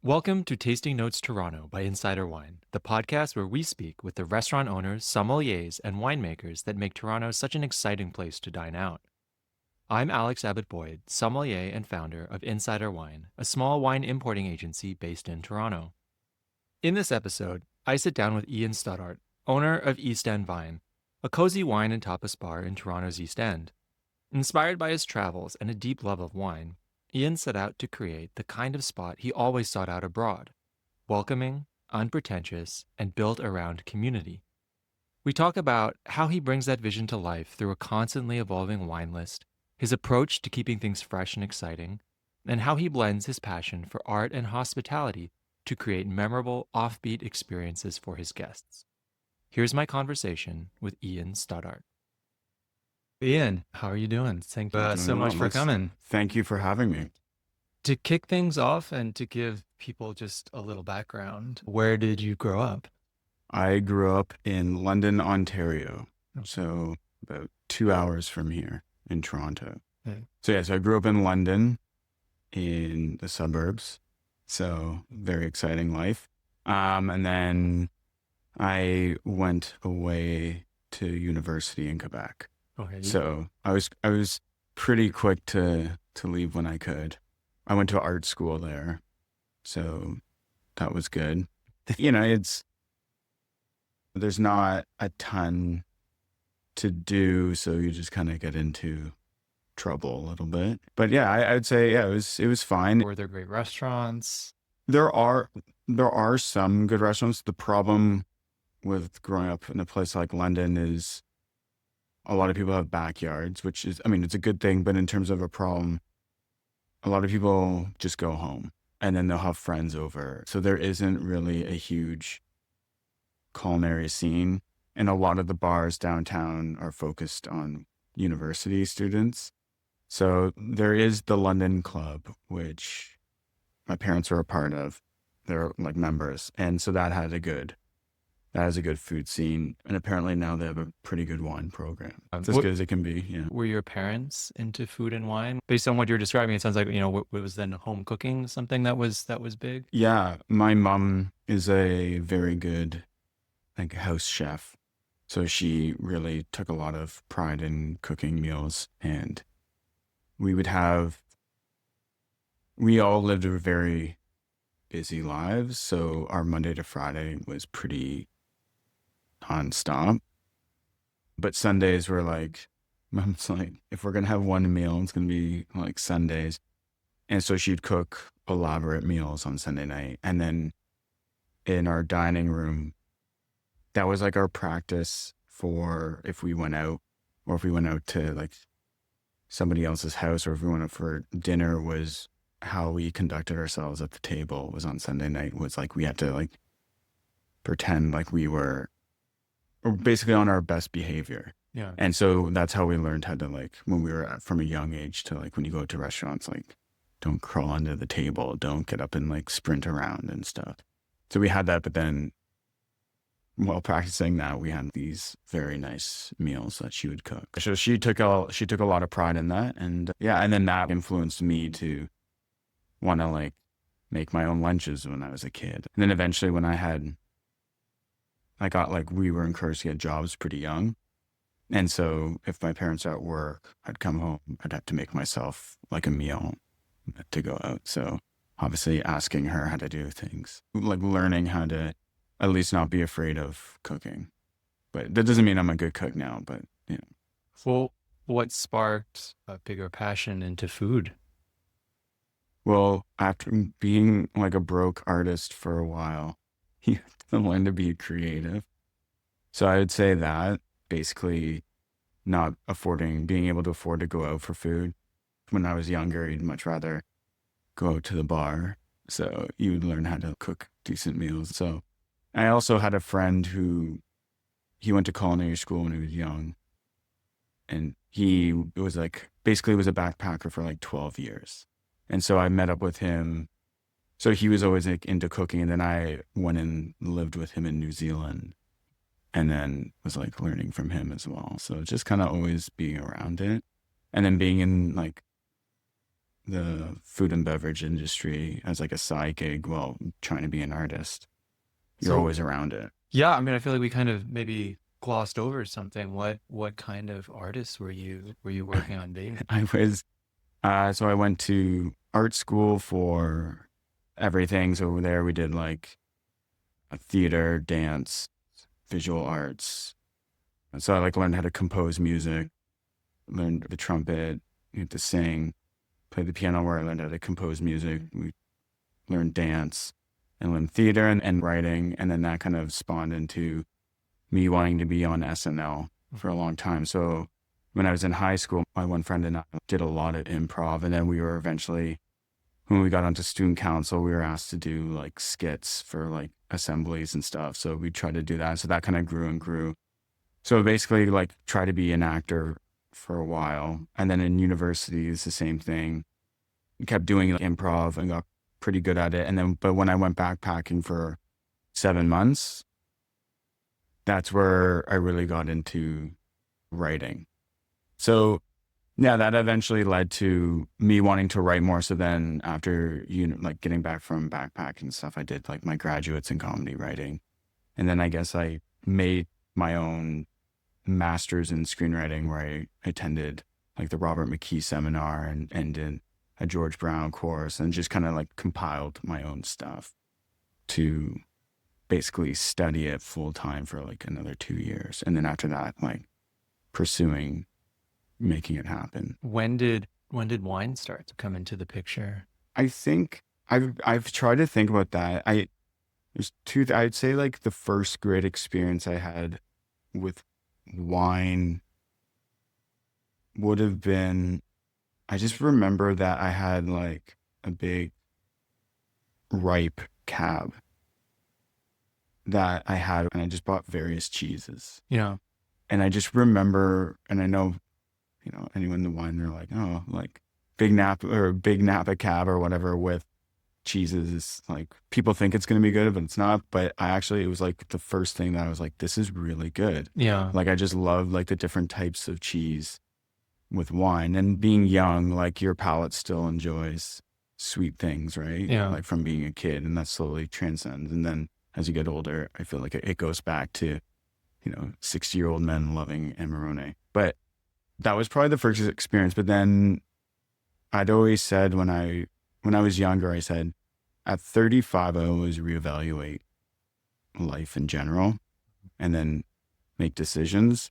Welcome to Tasting Notes Toronto by Insider Wine, the podcast where we speak with the restaurant owners, sommeliers, and winemakers that make Toronto such an exciting place to dine out. I'm Alex Abbott Boyd, sommelier and founder of Insider Wine, a small wine importing agency based in Toronto. In this episode, I sit down with Ian Stoddart, owner of East End Vine, a cozy wine and tapas bar in Toronto's East End. Inspired by his travels and a deep love of wine, Ian set out to create the kind of spot he always sought out abroad: welcoming, unpretentious, and built around community. We talk about how he brings that vision to life through a constantly evolving wine list, his approach to keeping things fresh and exciting, and how he blends his passion for art and hospitality to create memorable, offbeat experiences for his guests. Here's my conversation with Ian Stoddart. Ian, how are you doing? Thank you so much for coming. Thank you for having me. To kick things off and to give people just a little background, where did you grow up? I grew up in London, Ontario, so about 2 hours from here in Toronto. Okay. So I grew up in London in the suburbs, so very exciting life. And then I went away to university in Quebec. Okay. So I was pretty quick to leave when I could. I went to art school there, so that was good. There's not a ton to do, so you just kind of get into trouble a little bit. But yeah, I'd say it was fine. Were there great restaurants? There are some good restaurants. The problem with growing up in a place like London is a lot of people have backyards, which is, it's a good thing, but in terms of a problem, a lot of people just go home and then they'll have friends over. So there isn't really a huge culinary scene. And a lot of the bars downtown are focused on university students. So there is the London Club, which my parents were a part of. They're like members. And so that has a good food scene. And apparently now they have a pretty good wine program. It's as good as it can be. Yeah. Were your parents into food and wine? Based on what you're describing, it sounds like, what was then home cooking something that was big? Yeah. My mom is a very good house chef. So she really took a lot of pride in cooking meals, and we all lived very busy lives. So our Monday to Friday was pretty nonstop. But Sundays were mom's like, if we're going to have one meal, it's going to be like Sundays. And so she'd cook elaborate meals on Sunday night. And then in our dining room, that was our practice for if we went out, or if we went out to somebody else's house, or if we went out for dinner, was how we conducted ourselves at the table was on Sunday night. Was we had to pretend we were basically on our best behavior. Yeah. And so that's how we learned how to when we were from a young age to when you go to restaurants, don't crawl under the table, don't get up and sprint around and stuff. So we had that, but then while practicing that, we had these very nice meals that she would cook. So she took a lot of pride in that, and and then that influenced me to want to make my own lunches when I was a kid. And then eventually when we were encouraged to get jobs pretty young. And so if my parents are at work, I'd come home, I'd have to make myself a meal to go out. So obviously asking her how to do things, learning how to at least not be afraid of cooking. But that doesn't mean I'm a good cook now, but Well, what sparked a bigger passion into food? Well, after being a broke artist for a while, you have to learn to be creative. So I would say that basically being able to afford to go out for food. When I was younger, you'd much rather go out to the bar. So you would learn how to cook decent meals. So I also had a friend he went to culinary school when he was young. And he was basically was a backpacker for 12 years. And so I met up with him. So he was always into cooking. And then I went and lived with him in New Zealand, and then was learning from him as well. So just kind of always being around it. And then being in the food and beverage industry as like a side gig while trying to be an artist. You're So always around it. yeah, I mean, I feel like we kind of maybe glossed over something. What kind of artists were you working on being? I was so I went to art school for everything. So over there we did like a theater, dance, visual arts. And so I like learned how to compose music, learned the trumpet, to sing, play the piano where I learned how to compose music. We learned dance and learned theater and writing. And then that kind of spawned into me wanting to be on SNL for a long time. So when I was in high school, my one friend and I did a lot of improv. And then we were eventually, when we got onto student council, we were asked to do like skits for like assemblies and stuff. So we tried to do that. So that kind of grew and grew. So basically like try to be an actor for a while. And then in university, it's the same thing. Kept doing like, improv and got pretty good at it. And then, but when I went backpacking for 7 months, that's where I really got into writing. So yeah, that eventually led to me wanting to write more. So then after, like getting back from backpacking and stuff, I did like my graduates in comedy writing. And then I guess I made my own master's in screenwriting where I attended like the Robert McKee seminar and did a George Brown course and just kind of like compiled my own stuff to basically study it full time for like another 2 years. And then after that, like pursuing making it happen. When did wine start to come into the picture? I think I've tried to think about that. I'd say like the first great experience I had with wine would have been, I just remember that I had like a big ripe cab that I had, and I just bought various cheeses. Yeah. And I just remember, and I know, anyone in the wine, they're like, oh, like Big Napa cab or whatever with cheeses is like, people think it's going to be good, but it's not. But it was like the first thing that I was like, this is really good. Yeah. Like, I just love like the different types of cheese with wine, and being young, like your palate still enjoys sweet things, right? Yeah. Like from being a kid, and that slowly transcends. And then as you get older, I feel like it goes back to, 60-year-old men loving Amarone. But that was probably the first experience. But then I'd always said when I was younger, I said at 35, I always reevaluate life in general and then make decisions,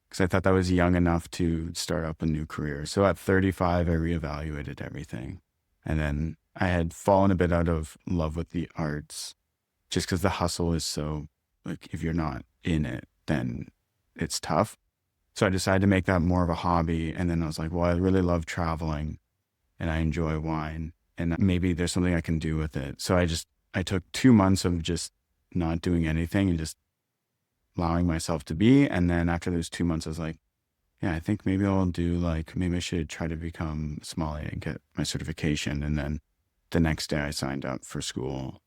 because I thought that was young enough to start up a new career. So at 35, I reevaluated everything. And then I had fallen a bit out of love with the arts just because the hustle is so, like, if you're not in it, then it's tough. So I decided to make that more of a hobby. And then I was like, well, I really love traveling and I enjoy wine, and maybe there's something I can do with it. So I took 2 months of just not doing anything and just allowing myself to be. And then after those 2 months, I was like, yeah, I think maybe maybe I should try to become a sommelier and get my certification. And then the next day I signed up for school,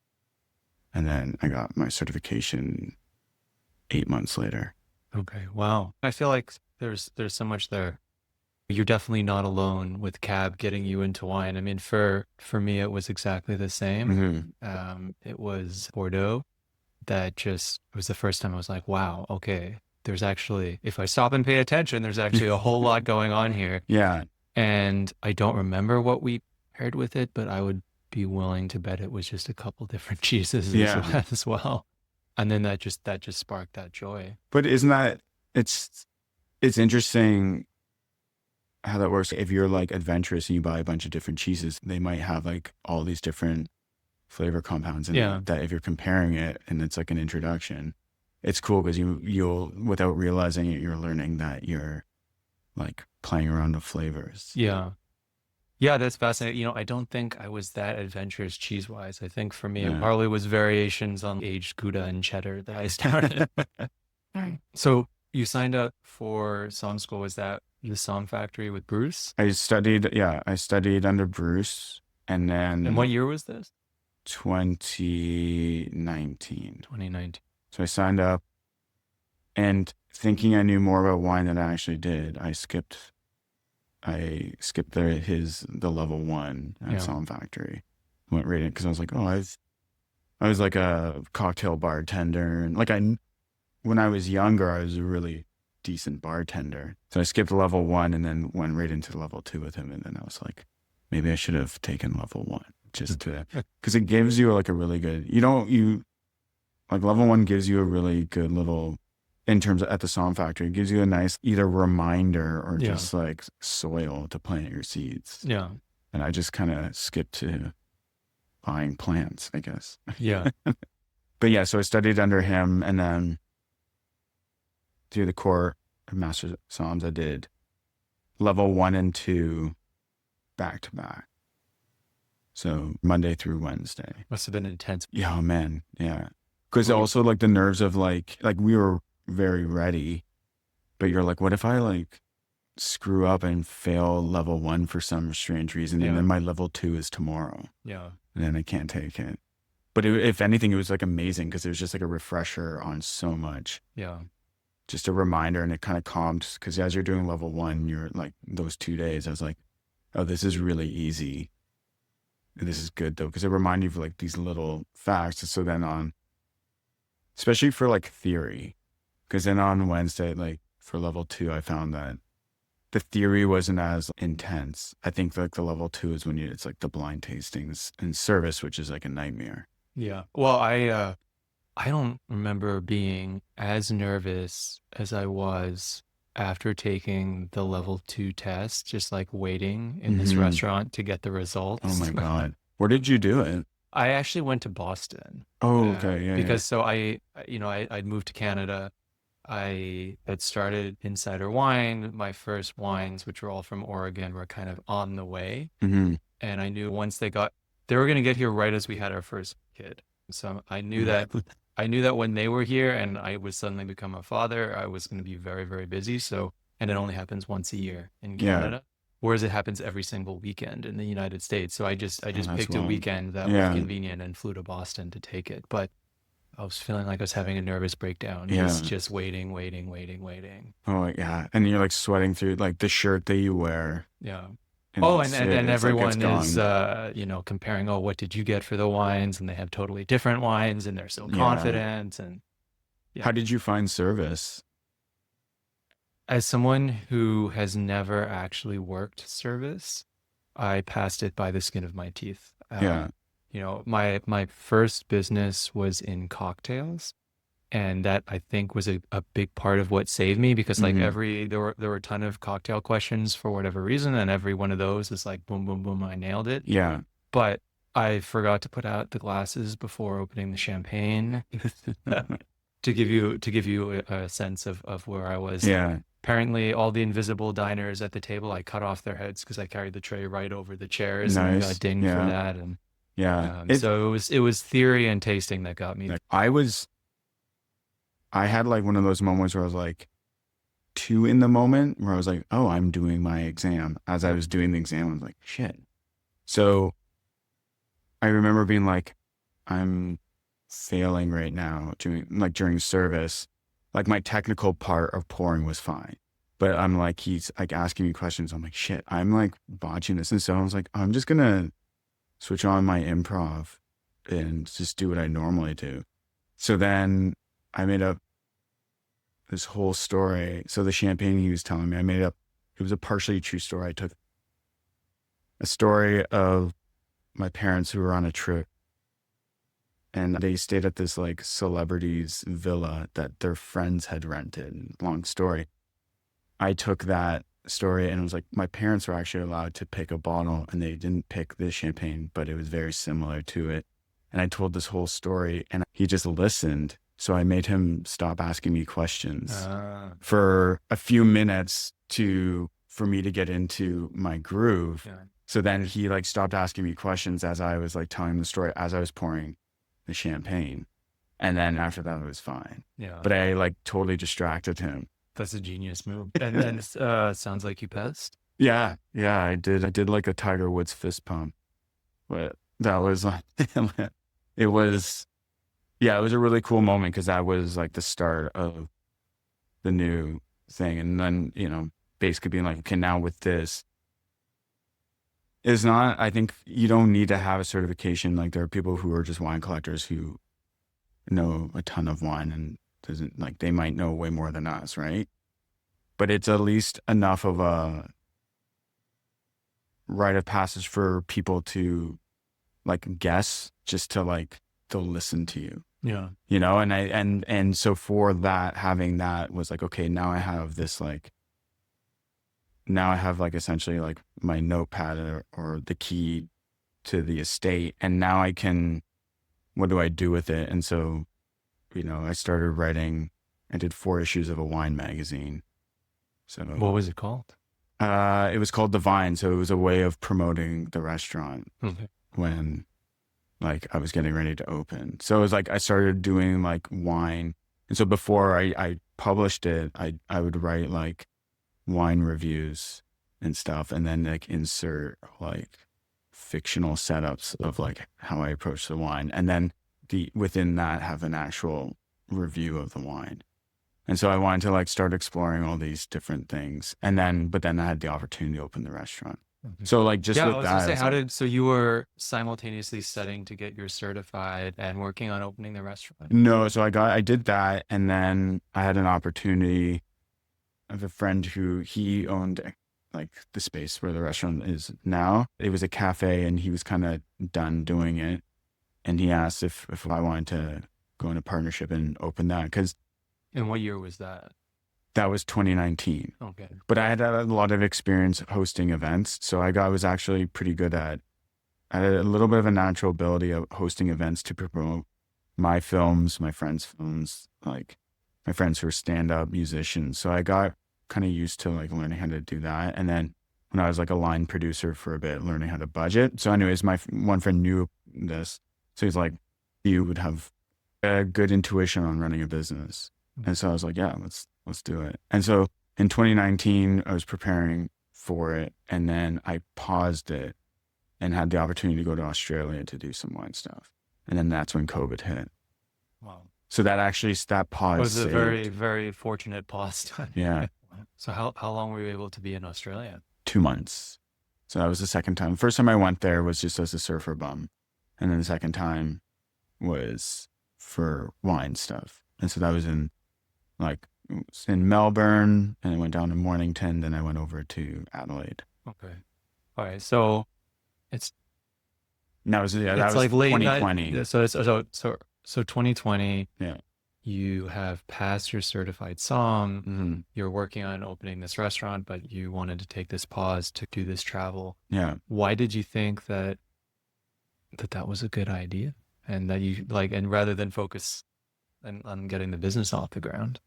and then I got my certification 8 months later. Okay. Wow. I feel like there's so much there. You're definitely not alone with cab getting you into wine. I mean, for me, it was exactly the same. Mm-hmm. It was Bordeaux that it was the first time I was like, wow, okay, there's actually, if I stop and pay attention, there's actually a whole lot going on here. Yeah. And I don't remember what we paired with it, but I would be willing to bet it was just a couple different cheeses as well. And then that just sparked that joy. But isn't that, it's interesting how that works. If you're like adventurous and you buy a bunch of different cheeses, they might have like all these different flavor compounds in it, that if you're comparing it and it's like an introduction, it's cool because you'll, without realizing it, you're learning that you're like playing around with flavors. Yeah. Yeah, that's fascinating. I don't think I was that adventurous cheese-wise. I think for me, it probably was variations on aged Gouda and cheddar that I started. So you signed up for Somm School. Was that the Somm Factory with Bruce? I studied under Bruce. And then... And what year was this? 2019. 2019. So I signed up, and thinking I knew more about wine than I actually did, I skipped I skipped the level 1 at Somm Factory. Went right in because I was like, I was like a cocktail bartender, and like when I was younger, I was a really decent bartender. So I skipped level 1 and then went right into level 2 with him. And then I was like, maybe I should have taken level 1 just to, because it gives you like a really good, like level 1 gives you a really good little, in terms of at the Somm Factory, it gives you a nice either reminder or just like soil to plant your seeds. Yeah. And I just kind of skipped to buying plants, I guess. Yeah. But yeah, so I studied under him, and then through the core Master Somms, I did level 1 and 2 back to back. So Monday through Wednesday. Must have been intense. Yeah, man. Yeah. Because also like the nerves of like we were very ready, but you're like, what if I like screw up and fail level 1 for some strange reason, and then my level 2 is tomorrow. Yeah. And then I can't take it. But if anything, it was like amazing because it was just like a refresher on so much. Yeah. Just a reminder, and it kind of calmed, because as you're doing level 1, you're like, those 2 days, I was like, oh, this is really easy. This is good though, because it reminded you of like these little facts. So then especially for like theory, because then on Wednesday, like for level 2, I found that the theory wasn't as intense. I think like the level 2 is when it's like the blind tastings and service, which is like a nightmare. Yeah. Well, I don't remember being as nervous as I was after taking the level 2 test, just like waiting in this restaurant to get the results. Oh my God. Where did you do it? I actually went to Boston. Oh, okay. Yeah. Because so I'd moved to Canada. I had started Insider Wine. My first wines, which were all from Oregon, were kind of on the way. Mm-hmm. And I knew once they were going to get here right as we had our first kid. So I knew that when they were here and I would suddenly become a father, I was going to be very, very busy. So, and it only happens once a year in Canada, whereas it happens every single weekend in the United States. So I just picked a weekend that was convenient and flew to Boston to take it. But I was feeling like I was having a nervous breakdown. Just waiting. Oh yeah. And you're like sweating through like the shirt that you wear. Yeah. And and everyone is, comparing, what did you get for the wines? And they have totally different wines and they're so confident. And how did you find service? As someone who has never actually worked service, I passed it by the skin of my teeth. My first business was in cocktails, and that I think was a big part of what saved me, because like there were a ton of cocktail questions for whatever reason, and every one of those is like boom, boom, boom, I nailed it. Yeah. But I forgot to put out the glasses before opening the champagne to give you a sense of where I was. Yeah. Apparently, all the invisible diners at the table, I cut off their heads because I carried the tray right over the chairs, and I got dinged for that. And so it was theory and tasting that got me. Like, I had like one of those moments where I was like 2 in the moment, where I was like, oh, I'm doing my exam. As I was doing the exam, I was like, shit. So I remember being like, I'm failing right now during service. Like my technical part of pouring was fine, but I'm like, he's like asking me questions. I'm like, shit, I'm like botching this. And so I was like, I'm just going to switch on my improv and just do what I normally do. So then I made up this whole story. So the champagne he was telling me, I made up, it was a partially true story. I took a story of my parents who were on a trip, and they stayed at this like celebrity's villa that their friends had rented. Long story. I took that story and it was like, my parents were actually allowed to pick a bottle, and they didn't pick this champagne, but it was very similar to it. And I told this whole story, and he just listened. So I made him stop asking me questions for a few minutes for me to get into my groove. Yeah. So then he like stopped asking me questions as I was like telling the story, as I was pouring the champagne. And then after that, it was fine. Yeah. But I like totally distracted him. That's a genius move. And then sounds like you passed. Yeah. Yeah, I did. I did like a Tiger Woods fist pump. But that was like, it was a really cool moment, because that was like the start of the new thing. And then, basically being like, okay, now with this, It's not, I think you don't need to have a certification. Like there are people who are just wine collectors who know a ton of wine and doesn't like, they might know way more than us, right? But it's at least enough of a rite of passage for people to like guess, just to like, they'll listen to you, Yeah. you know? And so for that, having that was like, okay, now I have this like, now I have like essentially like my notepad or the key to the estate. And now I can, what do I do with it? And so, you know, I started writing, I did 4 issues of a wine magazine. So What was it called? it was called The Vine. So it was a way of promoting the restaurant Okay. when like I was getting ready to open. So it was like I started doing like wine. And so before I published it, I would write like wine reviews and stuff, and then like insert like fictional setups of like how I approach the wine, and then within that have an actual review of the wine. And so I wanted to like start exploring all these different things, and then but then I had the opportunity to open the restaurant. Okay. So like just Yeah, I with was gonna that, say, it's how like, did so you were simultaneously studying to get your certified and working on opening the restaurant? no, so I did that, and then I had an opportunity. I have a friend who he owned like the space where the restaurant is now. It was a cafe, and he was kind of done doing it. And he asked if I wanted to go into partnership and open that, because And what year was that? that was 2019. Okay. But I had a lot of experience hosting events. So I was actually pretty good I had a little bit of a natural ability of hosting events to promote my films, my friends' films, like my friends who are stand-up musicians. So I got kind of used to like learning how to do that. And then when I was like a line producer for a bit, learning how to budget. So anyways, my one friend knew this. So he's like, you would have a good intuition on running a business. And so I was like, yeah, let's do it. And so in 2019, I was preparing for it, and then I paused it and had the opportunity to go to Australia to do some wine stuff. And then that's when COVID hit. Wow. So that It pause was a saved. very, very fortunate pause time. Yeah, So how long were you able to be in Australia? 2 months. So that was the second time. First time I went there was just as a surfer bum. And then the second time was for wine stuff. And so that was in Melbourne, and I went down to Mornington, then I went over to Adelaide. Okay. All right. So it's And that was it's was like late 2020. night. So 2020, Yeah. you have passed your certified somm. You're working on opening this restaurant, but you wanted to take this pause to do this travel. Yeah. Why did you think that was a good idea? And that you and rather than focus on getting the business off the ground?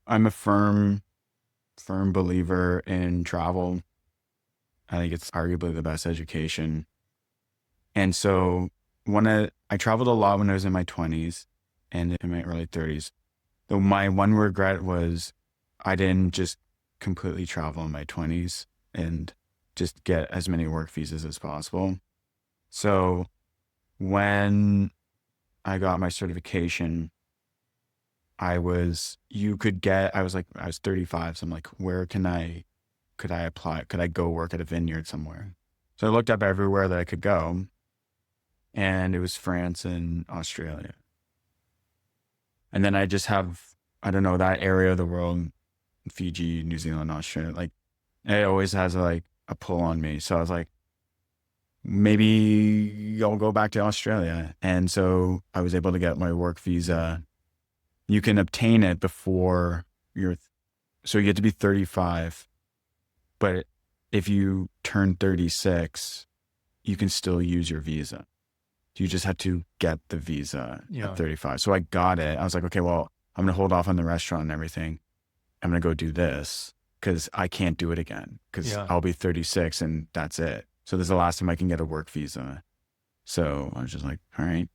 I'm a firm believer in travel. I think it's arguably the best education. And so I traveled a lot when I was in my 20s and in my early 30s. Though my one regret was I didn't just completely travel in my 20s and just get as many work visas as possible. So when I got my certification, I was 35. So I'm like, where could I apply? Could I go work at a vineyard somewhere? So I looked up everywhere that I could go, and it was France and Australia. And then I just have, I don't know, that area of the world, Fiji, New Zealand, Australia, like it always has a pull on me. So I was like, maybe I'll go back to Australia. And so I was able to get my work visa. You can obtain it before so you get to be 35, but if you turn 36, you can still use your visa. You just had to get the visa at 35. So I got it. I was like, okay, well, I'm going to hold off on the restaurant and everything. I'm going to go do this because I can't do it again because I'll be 36 and that's it. So this is the last time I can get a work visa. So I was just like, all right,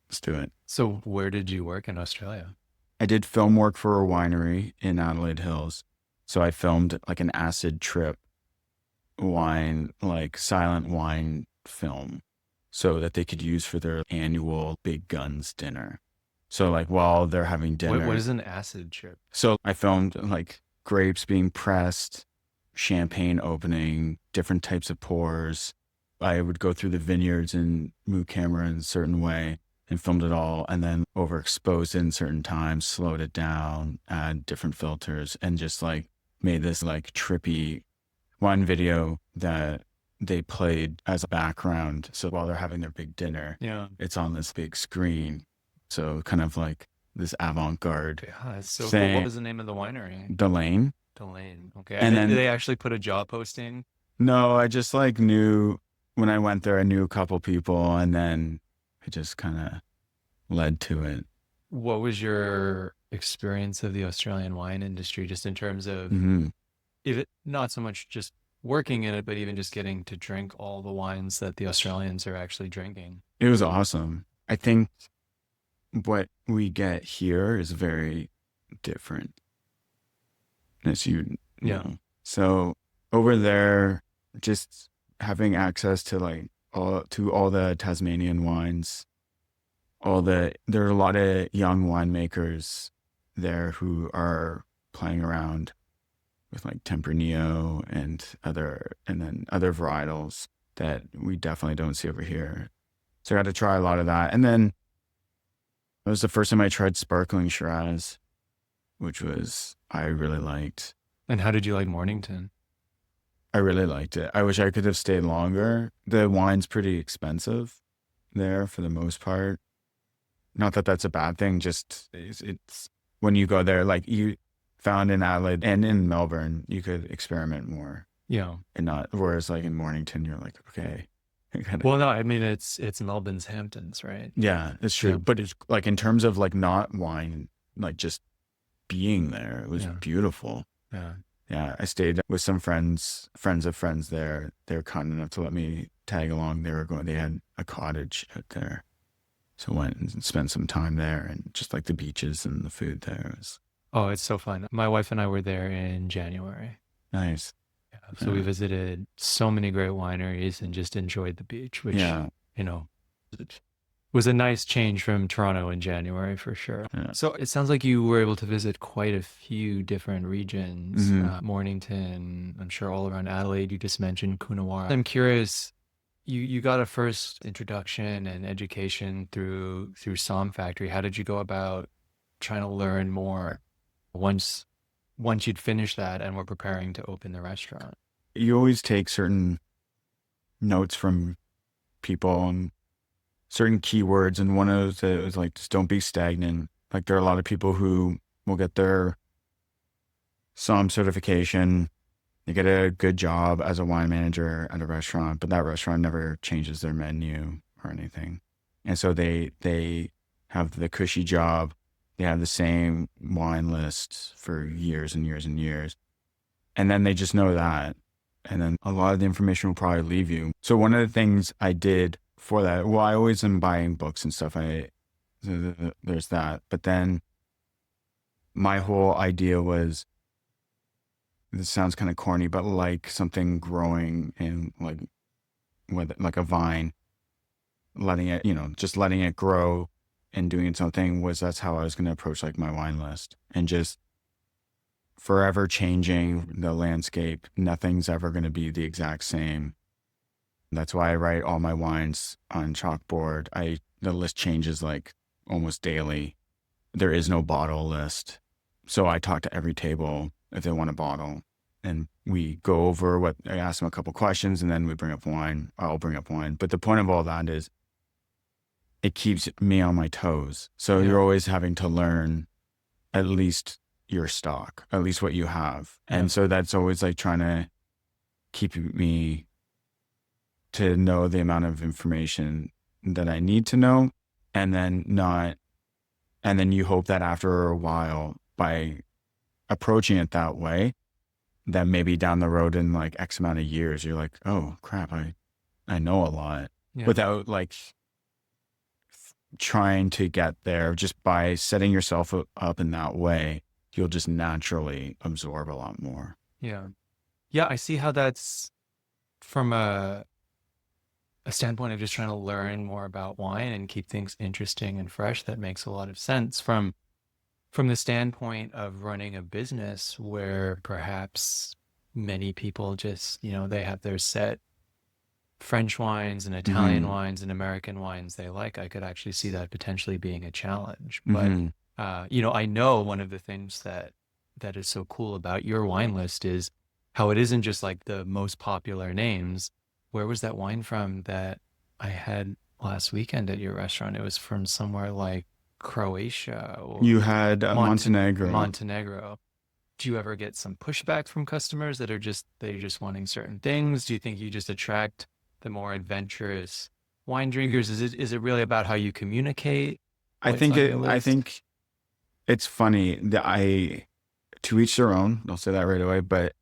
let's do it. So where did you work in Australia? I did film work for a winery in Adelaide Hills. So I filmed like an acid trip wine, like silent wine film, so that they could use for their annual Big Guns dinner. So like while they're having dinner. What is an acid trip? So I filmed like grapes being pressed, champagne opening, different types of pours, I would go through the vineyards and move camera in a certain way and filmed it all, and then overexposed it in certain times, slowed it down, add different filters, and just like made this like trippy wine video that they played as a background. So while they're having their big dinner, Yeah. it's on this big screen. So kind of like this avant-garde Yeah, that's so cool. thing. What was the name of the winery? Delane. Delane. Okay. And Did then they actually put a job posting? no, I just like knew when I went there, I knew a couple people, and then it just kind of led to it. What was your experience of the Australian wine industry, just in terms of Hmm. if it not so much just working in it, but even just getting to drink all the wines that the Australians are actually drinking? It was awesome. I think what we get here is very different, as you Yeah. know. So over there, just having access to like all the Tasmanian wines, there are a lot of young winemakers there who are playing around with like Tempranillo and then other varietals that we definitely don't see over here. So I got to try a lot of that. And then it was the first time I tried sparkling Shiraz, which I really liked. And how did you like Mornington? I really liked it. I wish I could have stayed longer. The wine's pretty expensive there for the most part. Not that that's a bad thing, just it's when you go there, like you found in Adelaide and in Melbourne, you could experiment more Yeah. and not, whereas like in Mornington, you're like, okay. Well, no, I mean it's Melbourne's Hamptons, right? Yeah, it's true. Yeah. But it's like in terms of like not wine, like just being there, it was Yeah. beautiful. Yeah. Yeah, I stayed with some friends of friends there. They were kind enough to let me tag along. They had a cottage out there. So I went and spent some time there, and just like the beaches and the food there was Oh, it's so fun. My wife and I were there in January. nice. Yeah. So we visited so many great wineries and just enjoyed the beach, which, Yeah. you know, it was a nice change from Toronto in January for sure. Yeah. So it sounds like you were able to visit quite a few different regions, Mornington, I'm sure all around Adelaide. You just mentioned Coonawarra. I'm curious, you got a first introduction and education through Somm Factory. How did you go about trying to learn more once you'd finished that and were preparing to open the restaurant? You always take certain notes from people and certain keywords, and one of those is like, just don't be stagnant. Like there are a lot of people who will get their Somm certification, they get a good job as a wine manager at a restaurant, but that restaurant never changes their menu or anything. And so they have the cushy job. They have the same wine list for years and years and years. And then they just know that. And then a lot of the information will probably leave you. So one of the things I did for that, well, I always am buying books and stuff. There's that. But then my whole idea was, this sounds kind of corny, but like something growing in like a vine, letting it, just letting it grow and doing its own thing, that's how I was going to approach like my wine list, and just forever changing the landscape. Nothing's ever going to be the exact same. That's why I write all my wines on chalkboard. The list changes like almost daily. There is no bottle list. So I talk to every table if they want a bottle, and we go over I ask them a couple questions, and then we bring up wine. I'll bring up wine. But the point of all that is it keeps me on my toes. So you're always having to learn at least your stock, at least what you have. And so that's always like trying to keep me to know the amount of information that I need to know, and then you hope that after a while, by approaching it that way, that maybe down the road in like X amount of years, you're like, oh crap, I know a lot, without like trying to get there. Just by setting yourself up in that way, you'll just naturally absorb a lot more. Yeah. Yeah, I see how that's from a standpoint of just trying to learn more about wine and keep things interesting and fresh. That makes a lot of sense. From the standpoint of running a business where perhaps many people just, they have their set French wines and Italian Hmm. wines and American wines they like, I could actually see that potentially being a challenge. But Hmm. I know one of the things that is so cool about your wine list is how it isn't just like the most popular names. Where was that wine from that I had last weekend at your restaurant? It was from somewhere like Croatia You or had Montenegro. Montenegro. Do you ever get some pushback from customers that are they're just wanting certain things? Do you think you just attract the more adventurous wine drinkers? Is it really about how you communicate what's on your I list? think it's funny that to each their own, I'll say that right away, but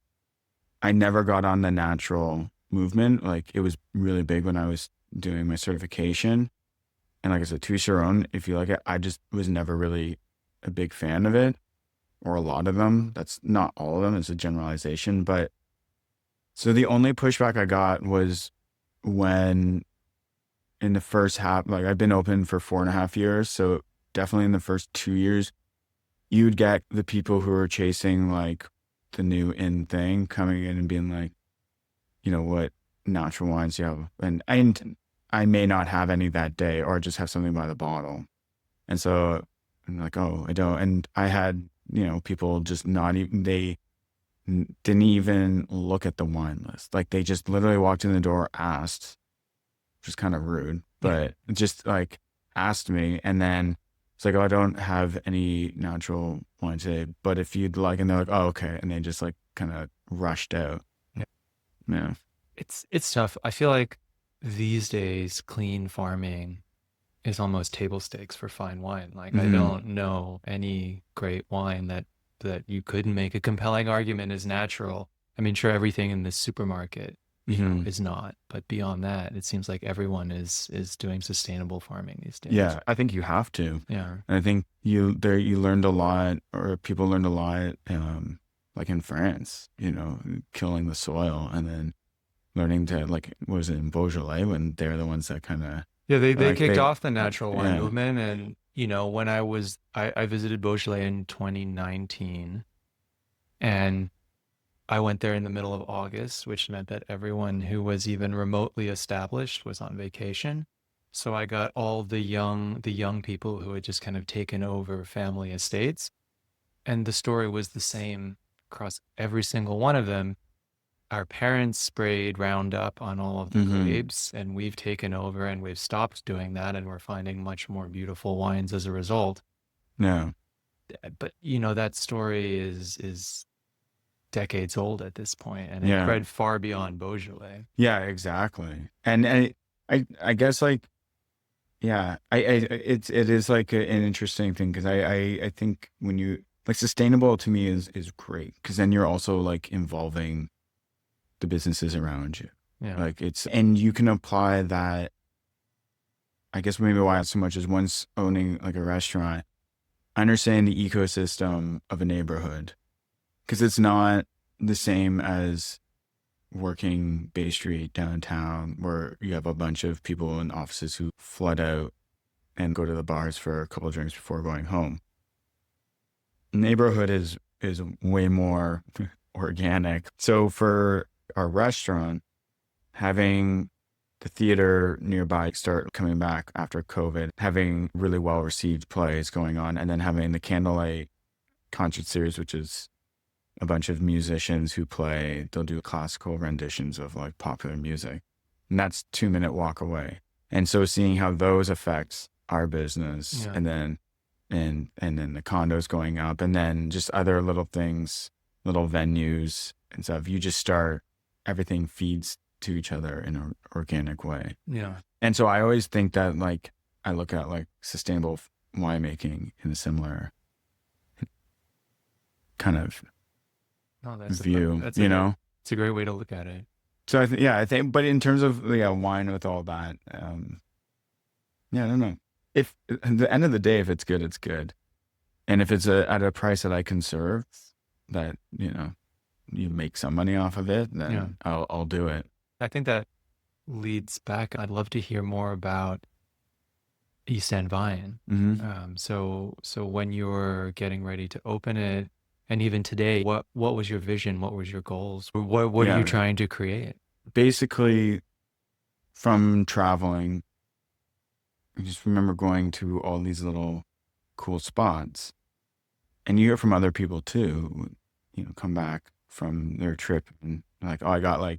I never got on the natural movement. Like it was really big when I was doing my certification. And like I said, to each their own, if you like it, I just was never really a big fan of it, or a lot of them. That's not all of them, it's a generalization. But so the only pushback I got was when in the first half, like I've been open for 4.5 years. So definitely in the first 2 years, you'd get the people who are chasing like the new in thing coming in and being like, what natural wines you have. And I may not have any that day or just have something by the bottle. And so I'm like, oh, I don't. And I had, people just not even, they didn't even look at the wine list. Like they just literally walked in the door, asked, which is kind of rude, but just like asked me. And then it's like, oh, I don't have any natural wine today, but if you'd like, and they're like, oh, okay. And they just like kind of rushed out. Yeah. It's tough. I feel like these days clean farming is almost table stakes for fine wine. Like I Hmm. don't know any great wine that you couldn't make a compelling argument is natural. I mean, sure, everything in this supermarket, Hmm. is not, but beyond that, it seems like everyone is doing sustainable farming these days. Yeah. I think you have to. Yeah. And I think you learned a lot, or people learned a lot, like in France, killing the soil and then learning to like, what was it in Beaujolais when they're the ones that kind of Yeah, they like kicked they, off the natural wine yeah. movement and when I visited Beaujolais in 2019 and I went there in the middle of August, which meant that everyone who was even remotely established was on vacation. So I got all the young people who had just kind of taken over family estates. And the story was the same across every single one of them. Our parents sprayed Roundup on all of the Hmm. grapes, and we've taken over and we've stopped doing that, and we're finding much more beautiful wines as a result. Yeah. But that story is decades old at this point, and it Yeah. spread far beyond Beaujolais. Yeah, exactly. And I guess like, yeah, it is like an interesting thing because I think when you like sustainable to me is great because then you're also like involving the businesses around you. Yeah. Like and you can apply that. I guess maybe why not so much is once owning like a restaurant, understand the ecosystem of a neighborhood because it's not the same as working Bay Street downtown where you have a bunch of people in offices who flood out and go to the bars for a couple of drinks before going home. Neighborhood is way more organic. So for our restaurant, having the theater nearby start coming back after COVID, having really well received plays going on, and then having the Candlelight concert series, which is a bunch of musicians who play, they'll do classical renditions of like popular music. And that's 2-minute walk away. And so seeing how those affects our business Yeah. and then the condos going up and then just other little things, little venues and stuff, you just start everything feeds to each other in an organic way. Yeah. And so I always think that like I look at like sustainable winemaking in a similar kind of No, that's view, that's a great it's a great way to look at it. So I think, but in terms of wine with all that, yeah, I don't know. If at the end of the day, if it's good, it's good, and if it's at a price that I can serve, that you make some money off of it, Yeah. then I'll do it. I think that leads back. I'd love to hear more about East End Vine. Hmm. So when you were getting ready to open it, and even today, what was your vision? What was your goals? What are you Yeah, trying to create? basically, from traveling, I just remember going to all these little cool spots. And you hear from other people too, come back from their trip and like, oh,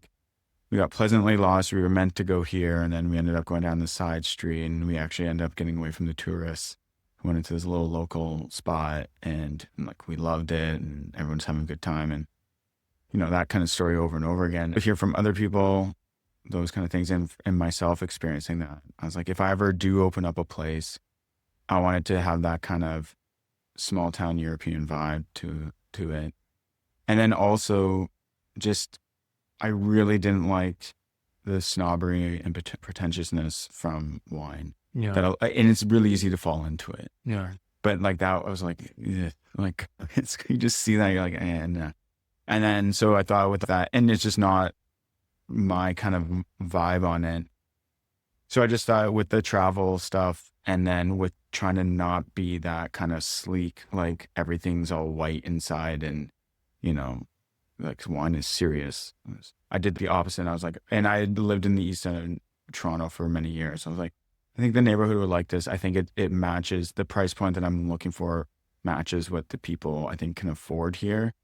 we got pleasantly lost. We were meant to go here. And then we ended up going down the side street and we actually ended up getting away from the tourists. Went into this little local spot and like we loved it and everyone's having a good time. And, that kind of story over and over again. I hear from other people, those kind of things, and myself experiencing that. I was like, if I ever do open up a place, I wanted to have that kind of small town European vibe to it. And then also just, I really didn't like the snobbery and pretentiousness from wine. Yeah. And it's really easy to fall into it. Yeah. But like that, I was like, ugh. Like you just see that, you're like, nah. And then, so I thought with that, and it's just not my kind of vibe on it. So I just thought with the travel stuff and then with trying to not be that kind of sleek, like everything's all white inside and, like wine is serious. I did the opposite. I was like, and I had lived in the east end of Toronto for many years. I was like, I think the neighborhood would like this. I think it matches the price point that I'm looking for, matches what the people I think can afford here,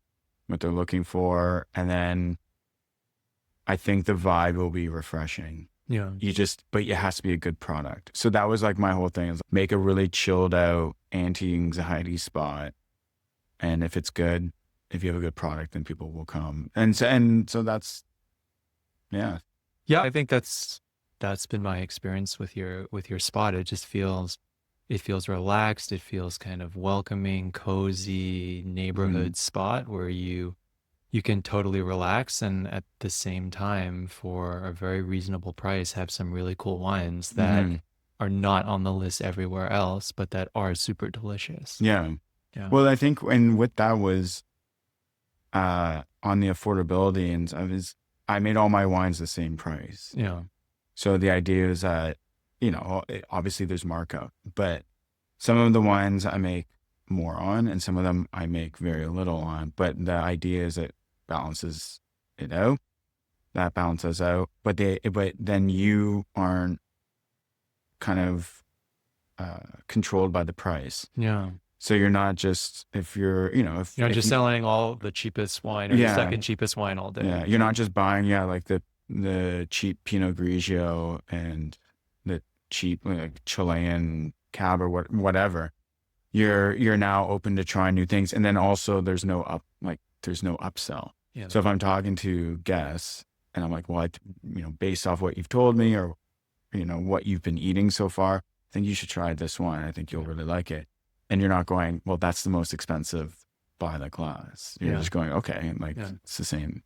what they're looking for. And then I think the vibe will be refreshing. Yeah. But it has to be a good product. So that was like my whole thing, is make a really chilled out anti-anxiety spot. And if it's good, if you have a good product, then people will come. And so that's, yeah. Yeah. I think that's been my experience with your spot. It just feels relaxed. It feels kind of welcoming, cozy neighborhood spot where you can totally relax and at the same time, for a very reasonable price, have some really cool wines that are not on the list everywhere else, but that are super delicious. Yeah. Yeah. Well, I think, and with that was on the affordability, and I made all my wines the same price. Yeah. So the idea is that, obviously there's markup, but some of the wines I make more on and some of them I make very little on. But the idea is it balances it out. That balances out. But then you aren't kind of controlled by the price. Yeah. So you're not just, if you're, if You're not if just you- selling all the cheapest wine or the second cheapest wine all day. Yeah, you're not just buying, like the cheap Pinot Grigio and the cheap like Chilean Cab or whatever. You're now open to trying new things, and then also there's no upsell. Yeah. So if I'm talking to guests and I'm like, well, based off what you've told me or what you've been eating so far, I think you should try this one. I think you'll really like it. And you're not going, well, that's the most expensive, buy the glass. You're just going, okay, it's the same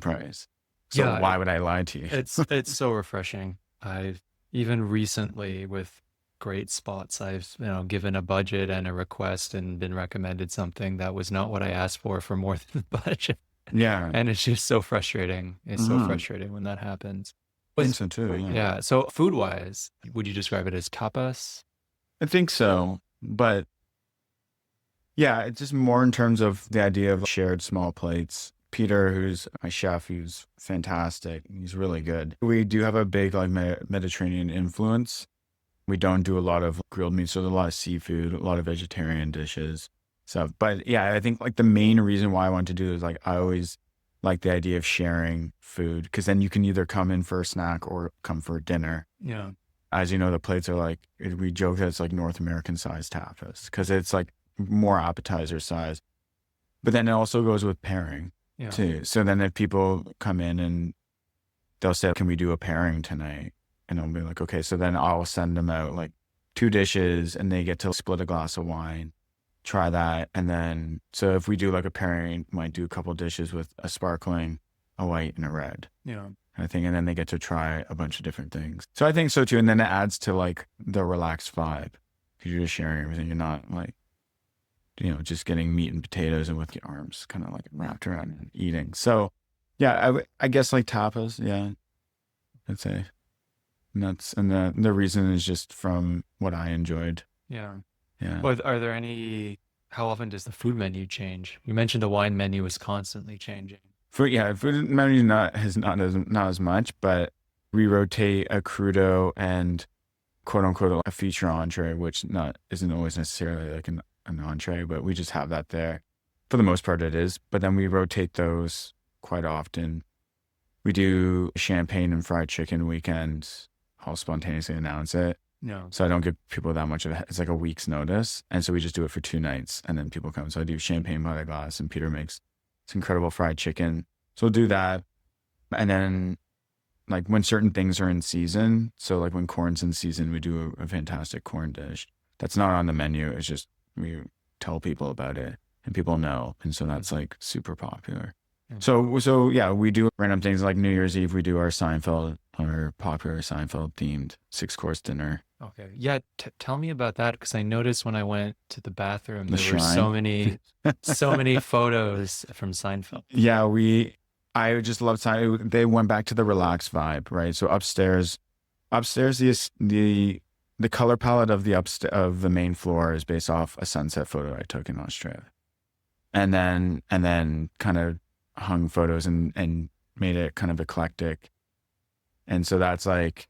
price. So why would I lie to you? It's so refreshing. I've even recently, with great spots, I've given a budget and a request and been recommended something that was not what I asked for more than the budget. Yeah. And it's just so frustrating. It's so frustrating when that happens. I think so too. Yeah. So food wise, would you describe it as tapas? I think so. But yeah, it's just more in terms of the idea of shared small plates. Peter, who's my chef, who's fantastic. He's really good. We do have a big Mediterranean influence. We don't do a lot of grilled meat, so there's a lot of seafood, a lot of vegetarian dishes, stuff. But yeah, I think the main reason why I want to do it is I always like the idea of sharing food, because then you can either come in for a snack or come for dinner. Yeah. As you know, the plates are we joke that it's like North American sized tapas, because it's more appetizer size. But then it also goes with pairing too. So then if people come in and they'll say, can we do a pairing tonight? And I'll be like, okay. So then I'll send them out 2 dishes and they get to split a glass of wine, try that. And then, so if we do a pairing, might do a couple dishes with a sparkling, a white and a red. Yeah. I think, and then they get to try a bunch of different things. So I think so too. And then it adds to the relaxed vibe, because you're just sharing everything. You're not just getting meat and potatoes and with your arms kind of wrapped around and eating. So yeah, I guess tapas. Yeah, I'd say. And the reason is just from what I enjoyed. Yeah. Yeah. But are there how often does the food menu change? You mentioned the wine menu is constantly changing. Food menu not as much, but We rotate a crudo and quote unquote a feature entree, which isn't always necessarily like an entree, but we just have that there. For the most part, it is. But then we rotate those quite often. We do champagne and fried chicken weekends. I'll spontaneously announce it. No. So I don't give people that much of it. It's like a week's notice. And so we just do it for 2 nights and then people come. So I do champagne by the glass and Peter makes this incredible fried chicken. So we'll do that. And then like when certain things are in season, so like when corn's in season, we do a fantastic corn dish. That's not on the menu. It's just we tell people about it and people know. And so that's like super popular. So yeah, we do random things like New Year's Eve. We do our popular Seinfeld-themed 6-course dinner. Okay. Yeah. Tell me about that, because I noticed when I went to the bathroom, there were shrine. so many photos from Seinfeld. Yeah, I just love Seinfeld. They went back to the relaxed vibe, right? So upstairs, the color palette of the main floor is based off a sunset photo I took in Australia, and then kind of hung photos and made it kind of eclectic. And so that's like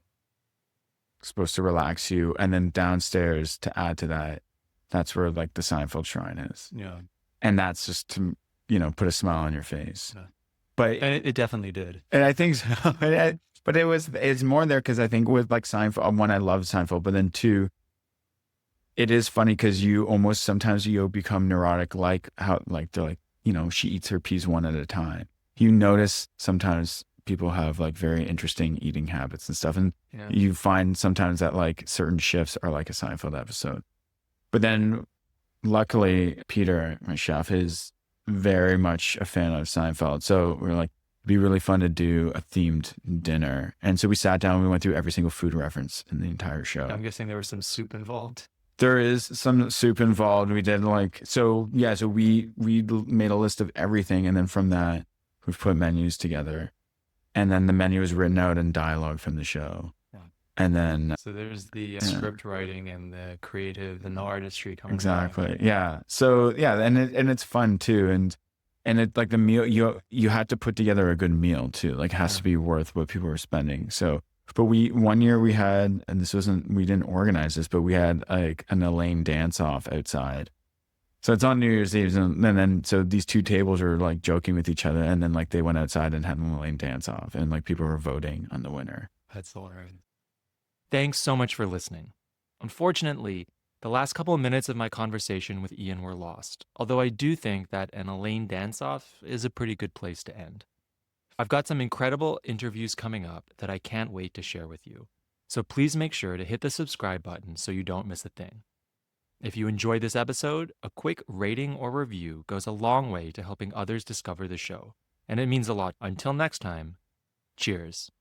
supposed to relax you. And then downstairs, to add to that, that's where like the Seinfeld shrine is. Yeah. And that's just to, put a smile on your face. Yeah. But And it definitely did. and I think so. But it's more there because I think with like Seinfeld, one, I love Seinfeld, but then two, it is funny because sometimes you become neurotic, like how like they're like, she eats her peas one at a time. You notice sometimes people have like very interesting eating habits and stuff. And you find sometimes that like certain shifts are like a Seinfeld episode. But then luckily, Peter, my chef, is very much a fan of Seinfeld. So we're like, it'd be really fun to do a themed dinner. And so we sat down, we went through every single food reference in the entire show. I'm guessing there was some soup involved. There is some soup involved. We did so we made a list of everything. And then from that, we've put menus together. And then the menu is written out in dialogue from the show. Yeah. And then... So there's the script writing and the creative and the artistry coming Exactly. Back. Yeah. So yeah, and it's fun too. And it like the meal, you had to put together a good meal too. Like it has to be worth what people were spending. So... But one year we had, and we didn't organize this, but we had like an Elaine dance off outside. So it's on New Year's Eve. And then, so these 2 tables are like joking with each other. And then like they went outside and had an Elaine dance off and like people were voting on the winner. That's hilarious. Thanks so much for listening. Unfortunately, the last couple of minutes of my conversation with Ian were lost. Although I do think that an Elaine dance off is a pretty good place to end. I've got some incredible interviews coming up that I can't wait to share with you. So please make sure to hit the subscribe button so you don't miss a thing. If you enjoyed this episode, a quick rating or review goes a long way to helping others discover the show. And it means a lot. Until next time, cheers.